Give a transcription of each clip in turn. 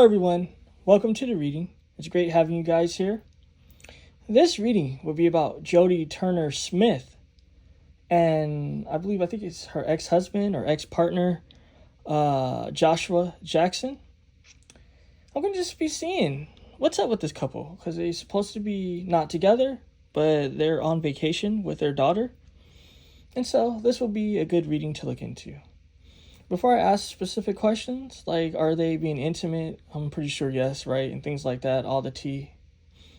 Hello everyone, welcome to the reading. It's great having you guys here. This reading will be about Jodie Turner Smith and I think it's her ex-husband or ex-partner, Joshua Jackson. I'm going to just be seeing what's up with this couple because they're supposed to be not together, but they're on vacation with their daughter. And so this will be a good reading to look into. Before I ask specific questions, like are they being intimate? I'm pretty sure yes, right? And things like that, all the tea,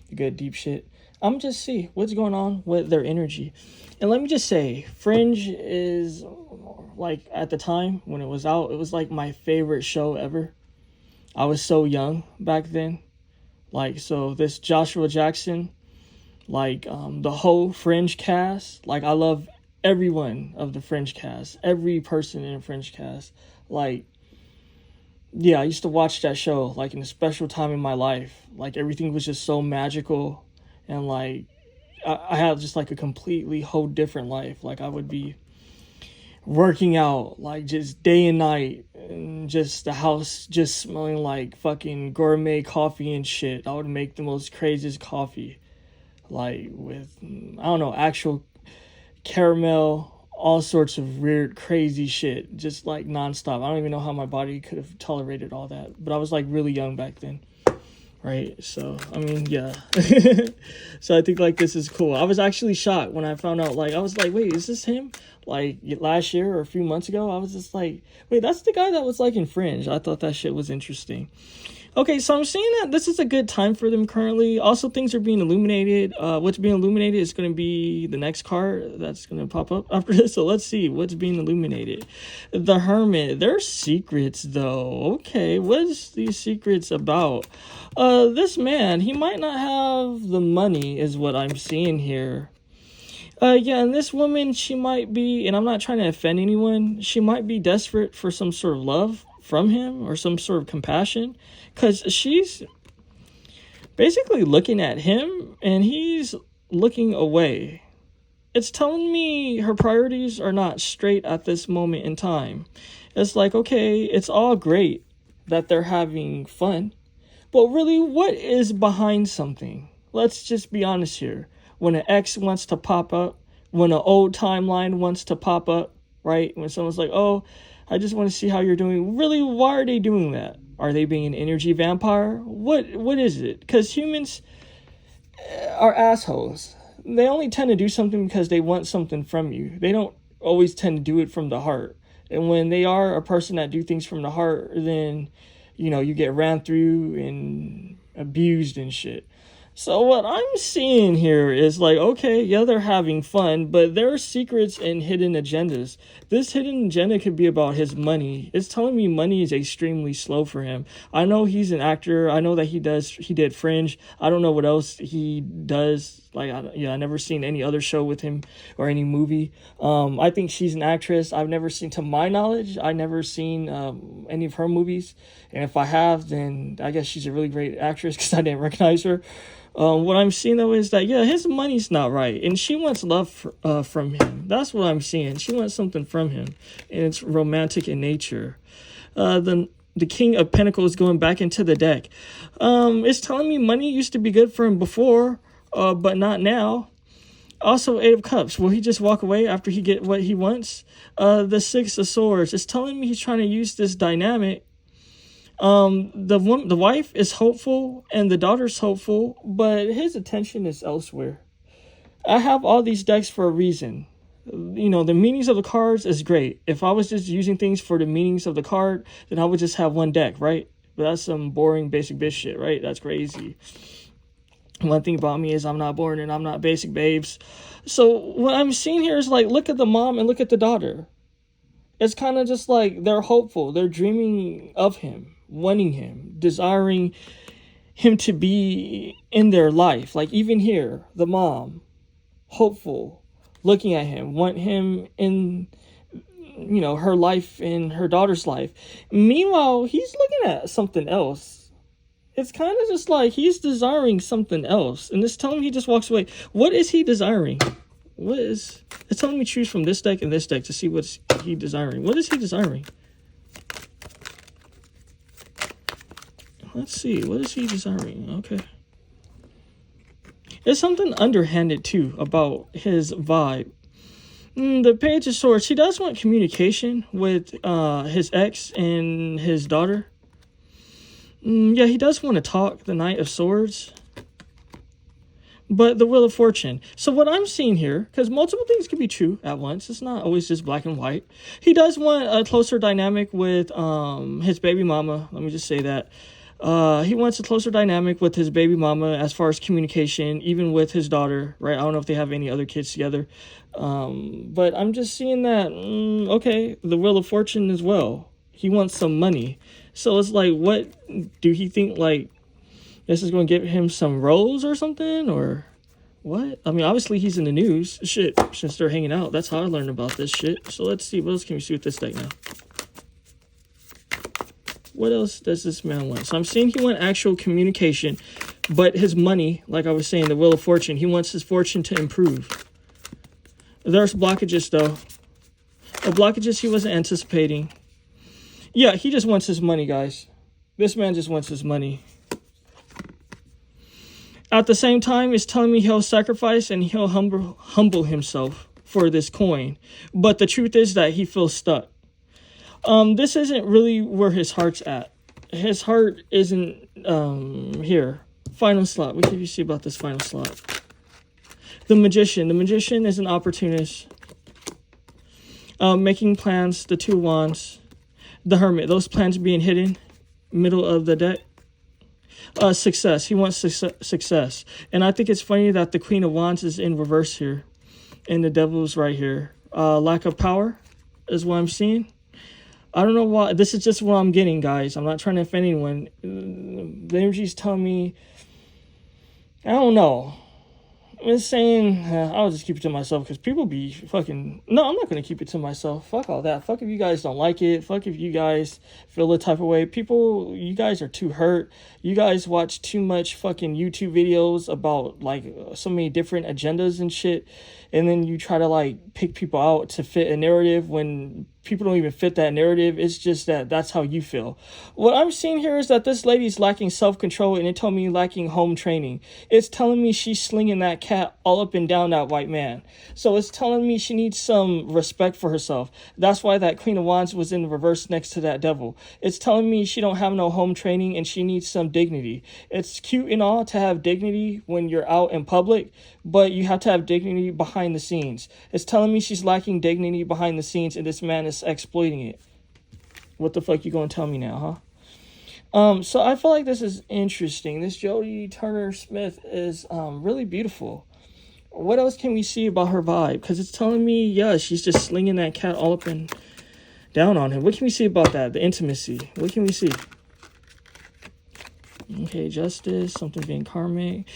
the good deep shit. I'm just see what's going on with their energy. And let me just say, Fringe is like at the time when it was out, it was like my favorite show ever. I was so young back then. Like, so this Joshua Jackson, like the whole Fringe cast, like I love everyone of the Fringe cast, every person in the Fringe cast. Like, yeah, I used to watch that show like in a special time in my life. Like everything was just so magical, and like I had just like a completely whole different life. Like I would be working out like just day and night, and just the house just smelling like fucking gourmet coffee and shit. I would make the most craziest coffee, like with I don't know, actual caramel, all sorts of weird crazy shit, just like nonstop. I don't even know how my body could have tolerated all that, but I was like really young back then, right? So I mean, yeah. So I think like this is cool. I was actually shocked when I found out, like I was like, wait, is this him? Like last year or a few months ago, I was just like, wait, that's the guy that was like in Fringe. I thought that shit was interesting. Okay, so I'm seeing that this is a good time for them currently. Also, things are being illuminated. What's being illuminated is going to be the next card that's going to pop up after this. So let's see what's being illuminated. The Hermit. There's secrets, though. Okay, what is these secrets about? This man, he might not have the money is what I'm seeing here. Yeah, and this woman, she might be, and I'm not trying to offend anyone, she might be desperate for some sort of love from him or some sort of compassion, because she's basically looking at him and he's looking away. It's telling me her priorities are not straight at this moment in time. It's like, okay, it's all great that they're having fun, but really, what is behind something? Let's just be honest here. When an ex wants to pop up, when an old timeline wants to pop up, right? When someone's like, oh, I just want to see how you're doing. Really, why are they doing that? Are they being an energy vampire? What is it? Because humans are assholes. They only tend to do something because they want something from you. They don't always tend to do it from the heart. And when they are a person that do things from the heart, then, you know, you get ran through and abused and shit. So what I'm seeing here is like, okay, yeah, they're having fun, but there are secrets and hidden agendas. This hidden agenda could be about his money. It's telling me money is extremely slow for him. I know he's an actor. I know that he did Fringe. I don't know what else he does. Like, I never seen any other show with him or any movie. I think she's an actress. I've never seen, to my knowledge, I've never seen any of her movies. And if I have, then I guess she's a really great actress because I didn't recognize her. What I'm seeing, though, is that, yeah, his money's not right. And she wants love from him. That's what I'm seeing. She wants something from him. And it's romantic in nature. The King of Pentacles going back into the deck. It's telling me money used to be good for him before, but not now. Also, Eight of Cups. Will he just walk away after he get what he wants? The Six of Swords. It's telling me he's trying to use this dynamic. The wife is hopeful and the daughter's hopeful, but his attention is elsewhere. I have all these decks for a reason. You know, the meanings of the cards is great. If I was just using things for the meanings of the card, then I would just have one deck, right? But that's some boring basic bitch shit, right? That's crazy. One thing about me is I'm not boring and I'm not basic babes. So what I'm seeing here is like, look at the mom and look at the daughter. It's kind of just like they're hopeful. They're dreaming of him, wanting him, desiring him to be in their life. Like even here, the mom, hopeful, looking at him, want him in, you know, her life and her daughter's life. Meanwhile, he's looking at something else. It's kind of just like he's desiring something else. And it's telling me he just walks away. What is he desiring? It's telling me choose from this deck and this deck to see what's he desiring. What is he desiring? Let's see. What is he desiring? Okay. There's something underhanded, too, about his vibe. The Page of Swords, he does want communication with his ex and his daughter. Yeah, he does want to talk, the Knight of Swords. But the Wheel of Fortune. So what I'm seeing here, because multiple things can be true at once. It's not always just black and white. He does want a closer dynamic with his baby mama. Let me just say that. He wants a closer dynamic with his baby mama as far as communication, even with his daughter, right? I don't know if they have any other kids together. But I'm just seeing that, okay, the Wheel of Fortune as well. He wants some money. So it's like, what do he think, like, this is going to give him some roles or something, or what? I mean, obviously he's in the news. Shit, since they're hanging out. That's how I learned about this shit. So let's see, what else can we see with this deck now? What else does this man want? So I'm seeing he wants actual communication, but his money, like I was saying, the Wheel of Fortune, he wants his fortune to improve. There's blockages, though. The blockages he wasn't anticipating. Yeah, he just wants his money, guys. This man just wants his money. At the same time, it's telling me he'll sacrifice and he'll humble himself for this coin. But the truth is that he feels stuck. This isn't really where his heart's at. His heart isn't here. Final slot. What can you see about this final slot? The Magician. The Magician is an opportunist. Making plans. The Two Wands. The Hermit. Those plans being hidden. Middle of the deck. Success. He wants success. And I think it's funny that the Queen of Wands is in reverse here. And the Devil's right here. Lack of power is what I'm seeing. I don't know why. This is just what I'm getting, guys. I'm not trying to offend anyone. The energy's telling me, I don't know. I'm saying, I'll just keep it to myself because people be fucking... No, I'm not going to keep it to myself. Fuck all that. Fuck if you guys don't like it. Fuck if you guys feel the type of way. People, you guys are too hurt. You guys watch too much fucking YouTube videos about, like, so many different agendas and shit. And then you try to, like, pick people out to fit a narrative when people don't even fit that narrative. It's just that that's how you feel. What I'm seeing here is that this lady's lacking self-control, and it told me lacking home training. It's telling me she's slinging that cat all up and down that white man. So it's telling me she needs some respect for herself. That's why that Queen of Wands was in the reverse next to that Devil. It's telling me she don't have no home training and she needs some dignity. It's cute and all to have dignity when you're out in public, but you have to have dignity behind the scenes. It's telling me she's lacking dignity behind the scenes, and this man is exploiting it. What the fuck you gonna tell me now, huh? So I feel like this is interesting. This Jodie Turner Smith is really beautiful. What else can we see about her vibe? Because it's telling me, yeah, she's just slinging that cat all up and down on him. What can we see about that? The intimacy. What can we see? Okay, justice, something being karmic.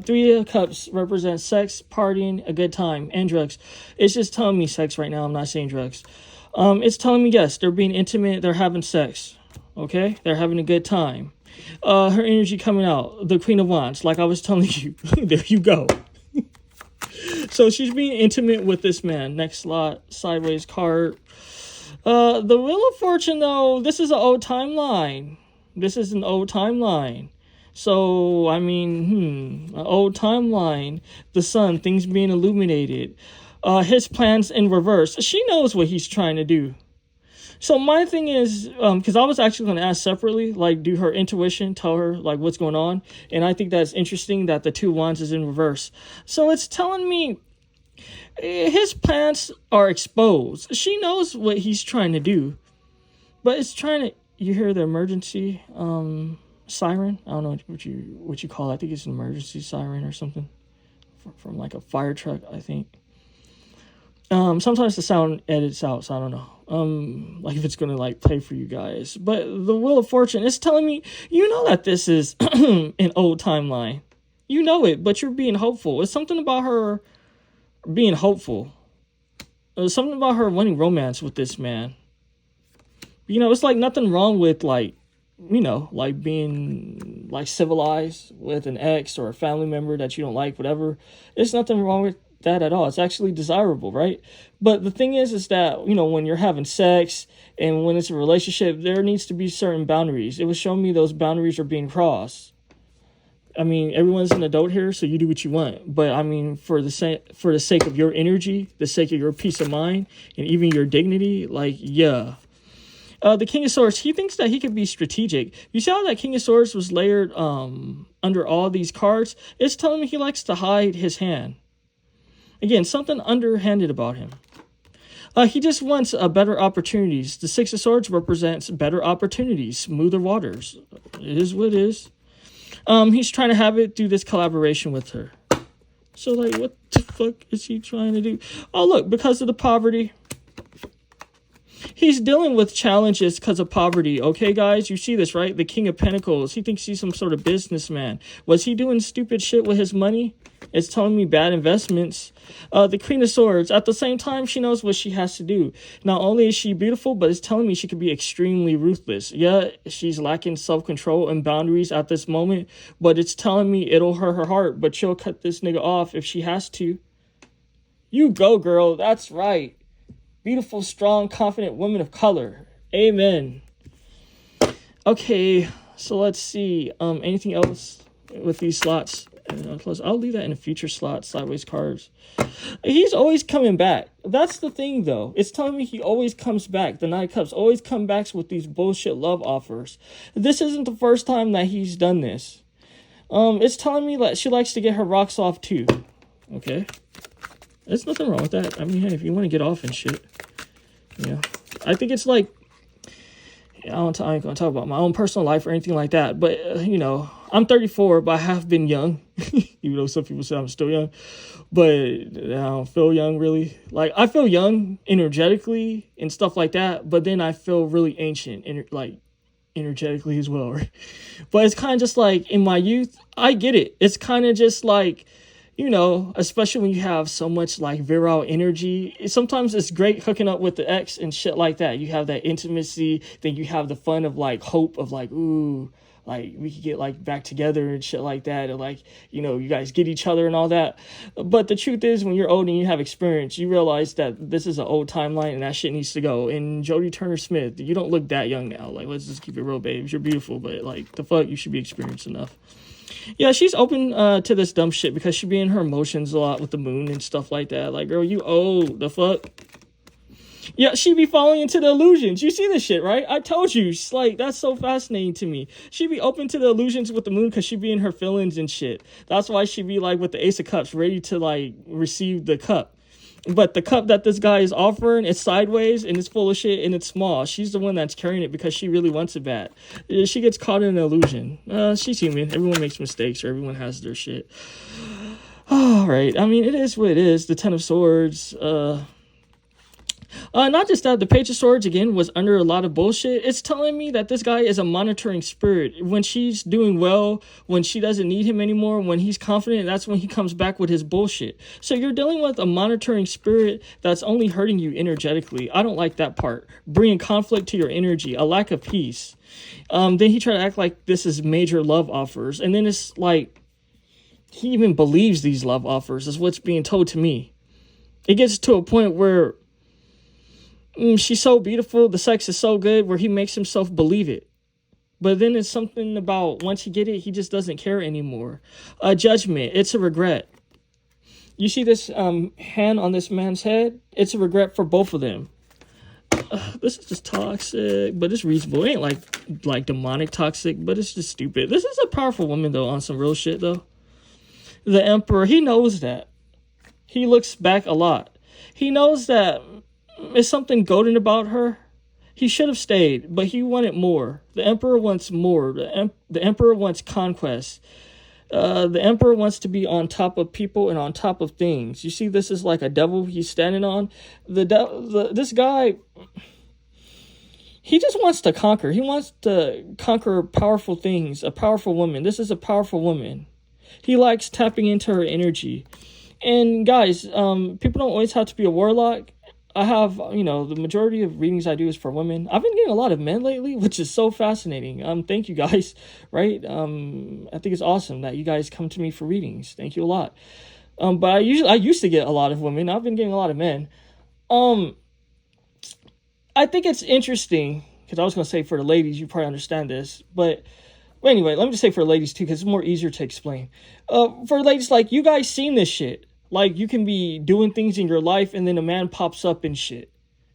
Three of Cups represents sex, partying, a good time, and drugs. It's just telling me sex right now. I'm not saying drugs. It's telling me, yes, they're being intimate. They're having sex. Okay? They're having a good time. Her energy coming out. The Queen of Wands, like I was telling you. There you go. So she's being intimate with this man. Next slot, sideways card. The Wheel of Fortune, though, this is an old timeline. This is an old timeline. So, I mean, an old timeline. The sun, things being illuminated. His plans in reverse. She knows what he's trying to do. So my thing is, because I was actually going to ask separately, like, do her intuition tell her, like, what's going on? And I think that's interesting that the Two Wands is in reverse. So it's telling me his plans are exposed. She knows what he's trying to do. But it's trying to... You hear the emergency siren? I don't know what you call it. I think it's an emergency siren or something from like a fire truck, I think. Sometimes the sound edits out, so I don't know. Like if it's gonna like play for you guys. But the Wheel of Fortune is telling me, you know that this is an old timeline. You know it, but you're being hopeful. It's something about her being hopeful. There's something about her wanting romance with this man. You know, it's like nothing wrong with, like, you know, like being, like, civilized with an ex or a family member that you don't like, whatever. There's nothing wrong with that at all. It's actually desirable, right? But the thing is that, you know, when you're having sex and when it's a relationship, there needs to be certain boundaries. It was showing me those boundaries are being crossed. I mean, everyone's an adult here, so you do what you want. But I mean, for the sake of your energy, the sake of your peace of mind, and even your dignity, like, yeah. The King of Swords, he thinks that he could be strategic. You see how that King of Swords was layered under all these cards? It's telling me he likes to hide his hand. Again, something underhanded about him. He just wants better opportunities. The Six of Swords represents better opportunities, smoother waters. It is what it is. He's trying to have it through this collaboration with her. So, like, what the fuck is he trying to do? Oh, look, because of the poverty. He's dealing with challenges because of poverty. Okay, guys, you see this, right? The King of Pentacles. He thinks he's some sort of businessman. Was he doing stupid shit with his money? It's telling me bad investments. The Queen of Swords. At the same time, she knows what she has to do. Not only is she beautiful, but it's telling me she could be extremely ruthless. Yeah, she's lacking self-control and boundaries at this moment, but it's telling me it'll hurt her heart, but she'll cut this nigga off if she has to. You go, girl. That's right. Beautiful, strong, confident woman of color. Amen. Okay, so let's see. Anything else with these slots? Plus, I'll leave that in a future slot, sideways cards. He's always coming back. That's the thing, though. It's telling me he always comes back. The Knight of Cups always come back with these bullshit love offers. This isn't the first time that he's done this. It's telling me that she likes to get her rocks off, too. Okay. There's nothing wrong with that. I mean, hey, if you want to get off and shit. Yeah. I think it's like, I ain't going to talk about my own personal life or anything like that. But, you know, I'm 34, but I have been young. Even though some people say I'm still young. But I don't feel young, really. Like, I feel young energetically and stuff like that. But then I feel really ancient, energetically as well. Right? But it's kind of just like, in my youth, I get it. It's kind of just like, you know, especially when you have so much like virile energy, sometimes it's great hooking up with the ex and shit like that. You have that intimacy, then you have the fun of like hope of like, ooh, like we could get like back together and shit like that. And like, you know, you guys get each other and all that. But the truth is, when you're old and you have experience, you realize that this is an old timeline and that shit needs to go. And Jodie Turner-Smith, you don't look that young now. Like, let's just keep it real, babes. You're beautiful, but like the fuck, you should be experienced enough. Yeah, she's open to this dumb shit because she be in her emotions a lot with the moon and stuff like that. Like, girl, you old. The fuck? Yeah, she be falling into the illusions. You see this shit, right? I told you. It's like, that's so fascinating to me. She be open to the illusions with the moon because she be in her feelings and shit. That's why she be like with the Ace of Cups, ready to like receive the cup. But the cup that this guy is offering is sideways and it's full of shit and it's small. She's the one that's carrying it because she really wants it bad. She gets caught in an illusion. She's human. Everyone makes mistakes or everyone has their shit. All right. I mean, it is what it is. The Ten of Swords. Not just that, the Page of Swords, again, was under a lot of bullshit. It's telling me that this guy is a monitoring spirit. When she's doing well, when she doesn't need him anymore, when he's confident, that's when he comes back with his bullshit. So you're dealing with a monitoring spirit that's only hurting you energetically. I don't like that part. Bringing conflict to your energy, a lack of peace. Then he tried to act like this is major love offers. And then it's like, he even believes these love offers is what's being told to me. It gets to a point where she's so beautiful, the sex is so good, where he makes himself believe it. But then it's something about once you get it, he just doesn't care anymore. Judgment, it's a regret. You see this hand on this man's head? It's a regret for both of them. This is just toxic, but it's reasonable. It ain't like demonic toxic, but it's just stupid. This is a powerful woman, though, on some real shit, though. The Emperor, he knows that. He looks back a lot. He knows that is something golden about her. He should have stayed, but he wanted more. The Emperor wants more. The Emperor wants conquest. The Emperor wants to be on top of people and on top of things. You see, this is like a devil he's standing on. This guy, he just wants to conquer. He wants to conquer powerful things, a powerful woman. This is a powerful woman. He likes tapping into her energy. And guys, people don't always have to be a warlock. I have, you know, the majority of readings I do is for women. I've been getting a lot of men lately, which is so fascinating. Thank you guys, right? I think it's awesome that you guys come to me for readings. Thank you a lot. But I used to get a lot of women. I've been getting a lot of men. I think it's interesting, because I was going to say for the ladies, you probably understand this, but anyway, let me just say for ladies too, because it's more easier to explain. For ladies, like, you guys seen this shit. Like, you can be doing things in your life, and then a man pops up and shit.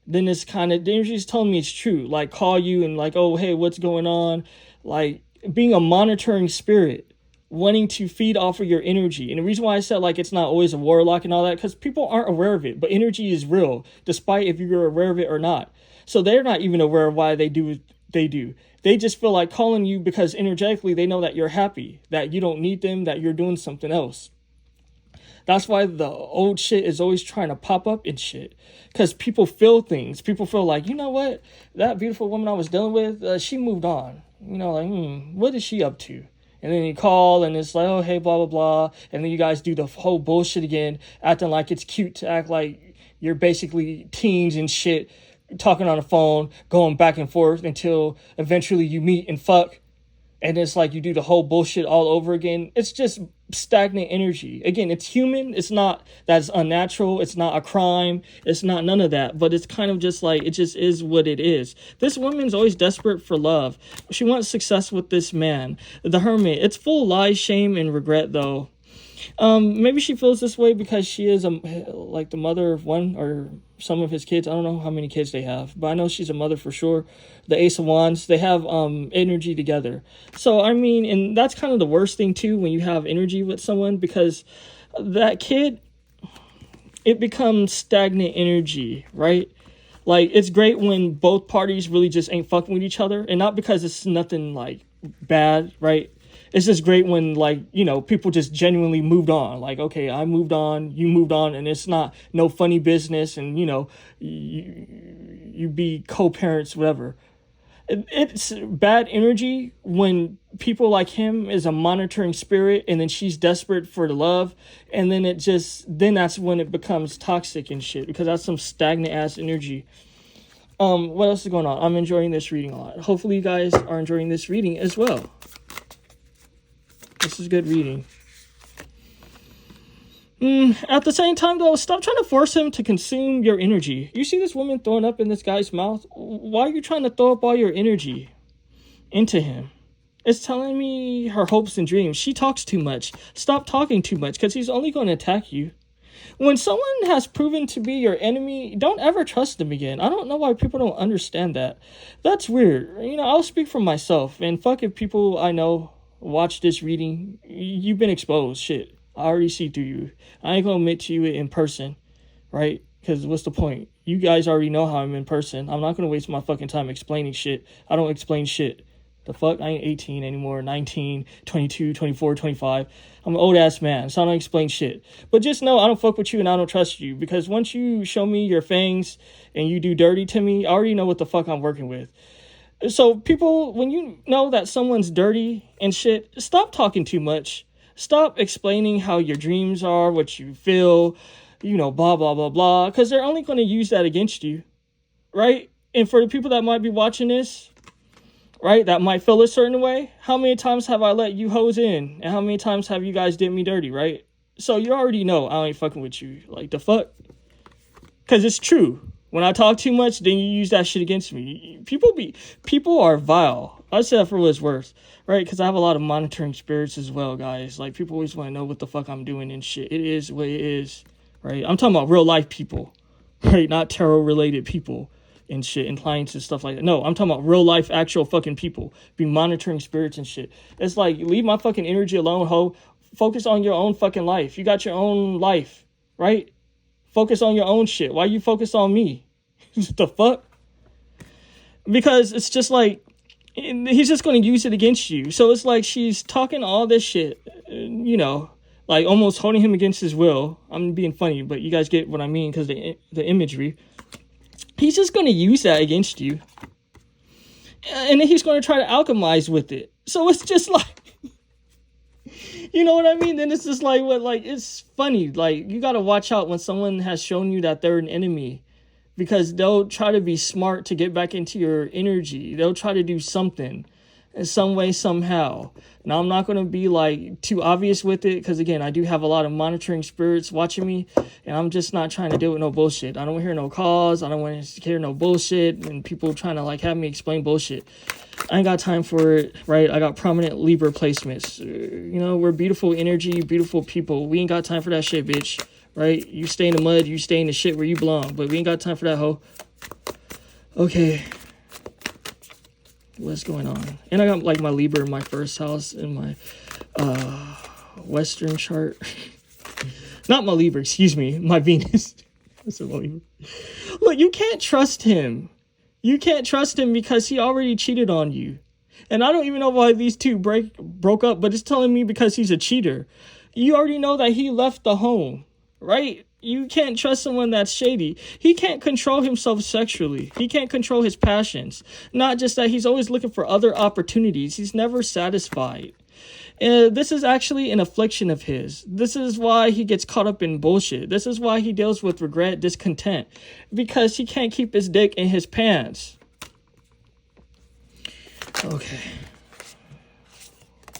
Then it's kind of, the energy's telling me it's true. Like, call you and like, oh, hey, what's going on? Like, being a monitoring spirit, wanting to feed off of your energy. And the reason why I said, like, it's not always a warlock and all that, because people aren't aware of it, but energy is real, despite if you're aware of it or not. So they're not even aware of why they do what they do. They just feel like calling you because energetically they know that you're happy, that you don't need them, that you're doing something else. That's why the old shit is always trying to pop up and shit. Because people feel things. People feel like, you know what? That beautiful woman I was dealing with, she moved on. You know, like, what is she up to? And then you call and it's like, oh, hey, blah, blah, blah. And then you guys do the whole bullshit again, acting like it's cute to act like you're basically teens and shit, talking on the phone, going back and forth until eventually you meet and fuck. And it's like you do the whole bullshit all over again. It's just stagnant energy. Again, it's human. It's not, that's unnatural. It's not a crime. It's not none of that. But it's kind of just like, it just is what it is. This woman's always desperate for love. She wants success with this man. The Hermit. It's full of lies, shame, and regret, though. Maybe she feels this way because she is like the mother of one or some of his kids. I don't know how many kids they have, but I know she's a mother for sure. The Ace of Wands, they have energy together. So I mean, and that's kind of the worst thing too, when you have energy with someone, because that kid, it becomes stagnant energy, right? Like, it's great when both parties really just ain't fucking with each other, and not because it's nothing like bad, right? It's just great when, like, you know, people just genuinely moved on. Like, okay, I moved on, you moved on, and it's not no funny business, and, you know, you be co-parents, whatever. It's bad energy when people like him is a monitoring spirit, and then she's desperate for the love, and then then that's when it becomes toxic and shit, because that's some stagnant ass energy. What else is going on? I'm enjoying this reading a lot. Hopefully you guys are enjoying this reading as well. This is good reading. At the same time, though, stop trying to force him to consume your energy. You see this woman throwing up in this guy's mouth? Why are you trying to throw up all your energy into him? It's telling me her hopes and dreams. She talks too much. Stop talking too much, because he's only going to attack you. When someone has proven to be your enemy, don't ever trust them again. I don't know why people don't understand that. That's weird. You know, I'll speak for myself, and fuck if people I know watch this reading. You've been exposed. Shit, I already see through you. I ain't gonna admit to you in person, right? Because what's the point? You guys already know how I'm in person. I'm not gonna waste my fucking time explaining shit. I don't explain shit. The fuck? I ain't 18 anymore, 19, 22, 24, 25. I'm an old ass man, so I don't explain shit. But just know I don't fuck with you and I don't trust you, because once you show me your fangs and you do dirty to me, I already know what the fuck I'm working with. So people, when you know that someone's dirty and shit, stop talking too much. Stop explaining how your dreams are, what you feel, you know, blah, blah, blah, blah. Because they're only going to use that against you, right? And for the people that might be watching this, right, that might feel a certain way, how many times have I let you hoes in? And how many times have you guys did me dirty, right? So you already know I ain't fucking with you. Like, the fuck? Because it's true. When I talk too much, then you use that shit against me. People are vile. I say that for what it's worth, right? Because I have a lot of monitoring spirits as well, guys. Like, people always want to know what the fuck I'm doing and shit. It is what it is, right? I'm talking about real life people, right? Not tarot-related people and shit, and clients and stuff like that. No, I'm talking about real life, actual fucking people. Be monitoring spirits and shit. It's like, leave my fucking energy alone, ho. Focus on your own fucking life. You got your own life, right? Focus on your own shit. Why you focus on me? What the fuck? Because it's just like, he's just going to use it against you. So it's like she's talking all this shit, you know, like almost holding him against his will. I'm being funny, but you guys get what I mean, because the imagery. He's just going to use that against you. And then he's going to try to alchemize with it. So it's just like, you know what I mean? Then it's just like, what, like, it's funny. Like, you got to watch out when someone has shown you that they're an enemy, because they'll try to be smart to get back into your energy. They'll try to do something. in some way, somehow. Now, I'm not going to be like too obvious with it because, again, I do have a lot of monitoring spirits watching me, and I'm just not trying to deal with no bullshit. I don't hear no calls. I don't want to hear no bullshit and people trying to like have me explain bullshit. I ain't got time for it, right? I got prominent Libra placements. You know, we're beautiful energy, beautiful people. We ain't got time for that shit, bitch, right? You stay in the mud, you stay in the shit where you belong, but we ain't got time for that, hoe. Okay. What's going on? And I got like my Libra in my first house in my Western chart. Not my Libra, excuse me, my Venus. Look, you can't trust him. You can't trust him because he already cheated on you. And I don't even know why these two broke up, but it's telling me because he's a cheater. You already know that he left the home, right? You can't trust someone that's shady. He can't control himself sexually. He can't control his passions. Not just that, he's always looking for other opportunities. He's never satisfied. This is actually an affliction of his. This is why he gets caught up in bullshit. This is why he deals with regret, discontent. Because he can't keep his dick in his pants. Okay.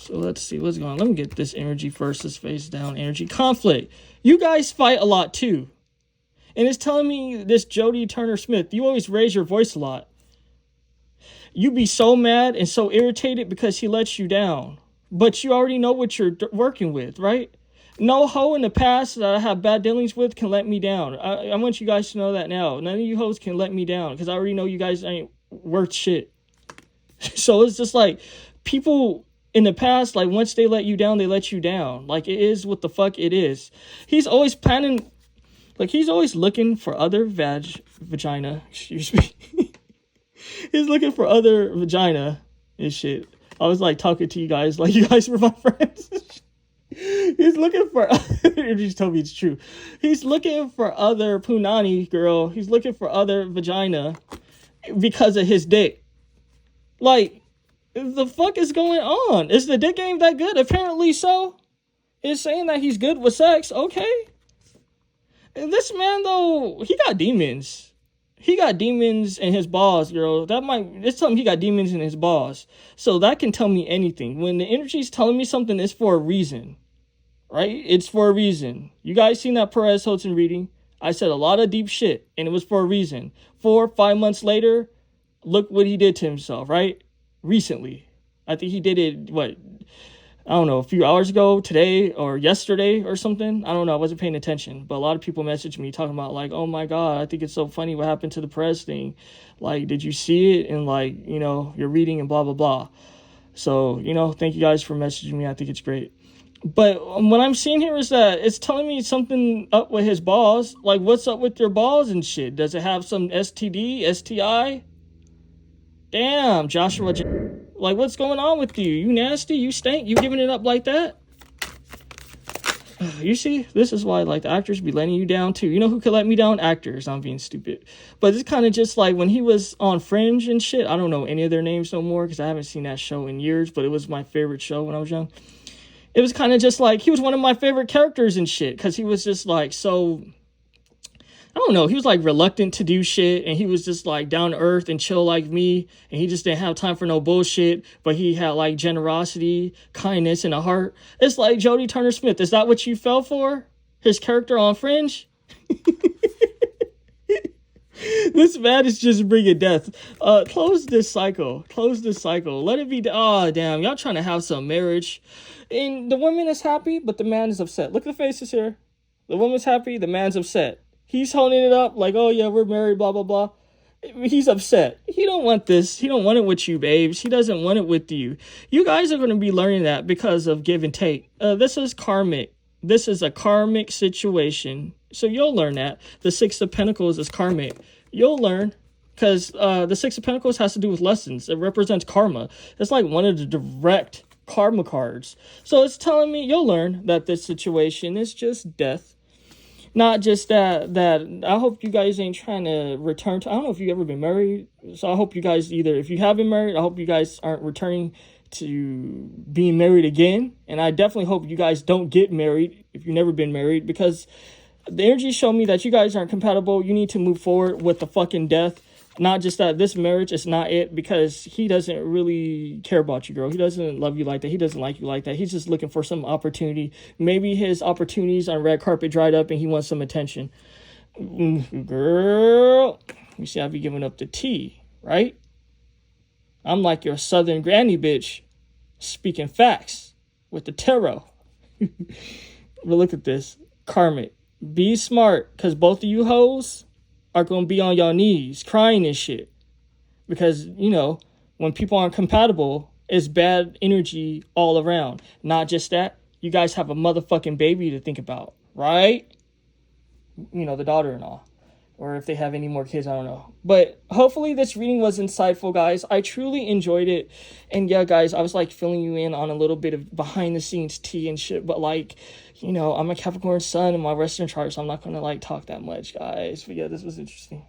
So let's see what's going on. Let me get this energy first. This face down energy. Conflict. You guys fight a lot too. And it's telling me this Jodie Turner Smith, you always raise your voice a lot. You be so mad and so irritated because he lets you down. But you already know what you're working with, right? No hoe in the past that I have bad dealings with can let me down. I want you guys to know that now. None of you hoes can let me down because I already know you guys ain't worth shit. So it's just like people in the past, like once they let you down, they let you down. Like it is what the fuck it is. He's always planning, like he's always looking for other vagina. Excuse me. He's looking for other vagina and shit. I was like talking to you guys like you guys were my friends. He's looking for you just told me it's true. He's looking for other punani girl. He's looking for other vagina because of his dick. Like, the fuck is going on? Is the dick game that good? Apparently so. It's saying that he's good with sex. Okay. And this man though, he got demons. He got demons in his balls, girl. It's telling me he got demons in his balls. So that can tell me anything. When the energy's telling me something, it's for a reason. Right? It's for a reason. You guys seen that Perez Hilton reading? I said a lot of deep shit, and it was for a reason. 4 or 5 months later, look what he did to himself, right? Recently. I think he did it, I don't know, a few hours ago, today, or yesterday, or something. I don't know, I wasn't paying attention. But a lot of people messaged me talking about, like, oh my God, I think it's so funny what happened to the Perez thing. Like, did you see it? And, like, you know, you're reading and blah, blah, blah. So, you know, thank you guys for messaging me. I think it's great. But what I'm seeing here is that it's telling me something up with his balls. Like, what's up with your balls and shit? Does it have some STD, STI? Damn, Joshua. Like, what's going on with you? You nasty? You stink? You giving it up like that? You see, this is why, like, the actors be letting you down, too. You know who could let me down? Actors. I'm being stupid. But it's kind of just like when he was on Fringe and shit. I don't know any of their names no more because I haven't seen that show in years, but it was my favorite show when I was young. It was kind of just like, he was one of my favorite characters and shit because he was just, like, so... I don't know, he was like reluctant to do shit and he was just like down to earth and chill like me and he just didn't have time for no bullshit, but he had like generosity, kindness, and a heart. It's like Jodie Turner Smith. Is that what you fell for? His character on Fringe? This man is just bringing death. Close this cycle. Close this cycle. Let it be. Oh, damn. Y'all trying to have some marriage. And the woman is happy, but the man is upset. Look at the faces here. The woman's happy, the man's upset. He's holding it up like, oh yeah, we're married, blah, blah, blah. He's upset. He don't want this. He don't want it with you, babes. He doesn't want it with you. You guys are going to be learning that because of give and take. This is karmic. This is a karmic situation. So you'll learn that. The Six of Pentacles is karmic. You'll learn because the Six of Pentacles has to do with lessons. It represents karma. It's like one of the direct karma cards. So it's telling me you'll learn that this situation is just death. Not just that I hope you guys ain't trying to return to, I don't know if you've ever been married. So I hope you guys either, if you have been married, I hope you guys aren't returning to being married again. And I definitely hope you guys don't get married if you've never been married, because the energy show me that you guys aren't compatible. You need to move forward with the fucking death. Not just that this marriage is not it, because he doesn't really care about you, girl. He doesn't love you like that. He doesn't like you like that. He's just looking for some opportunity. Maybe his opportunities on red carpet dried up and he wants some attention. Girl, you see, I be giving up the tea, right? I'm like your southern granny bitch, speaking facts with the tarot. But look at this. Karmic. Be smart, because both of you hoes are going to be on your knees crying and shit. Because, you know, when people aren't compatible, it's bad energy all around. Not just that, you guys have a motherfucking baby to think about, right? You know, the daughter-in-law. Or if they have any more kids, I don't know. But hopefully this reading was insightful, guys. I truly enjoyed it. And yeah, guys, I was like filling you in on a little bit of behind the scenes tea and shit. But like, you know, I'm a Capricorn sun in my Western chart, so I'm not going to like talk that much, guys. But yeah, this was interesting.